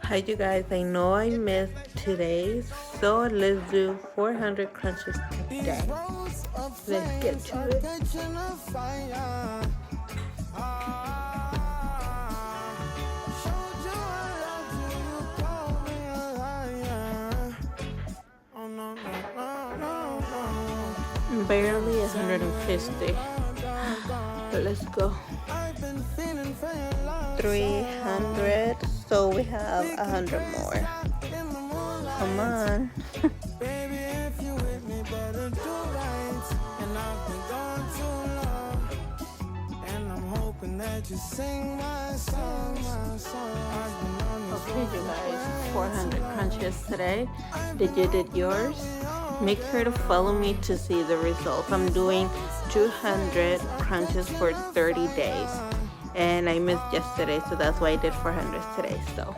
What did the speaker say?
Hi you guys, I know I missed today, so let's do 400 crunches today. Let's get to it. Barely 150. Let's go. 300, so we have 100 more. Come on. Okay, you guys, 400 crunches today. Did you did yours? Make sure to follow me to see the results. I'm doing 200 crunches for 30 days. And I missed yesterday, so that's why I did 400 today. So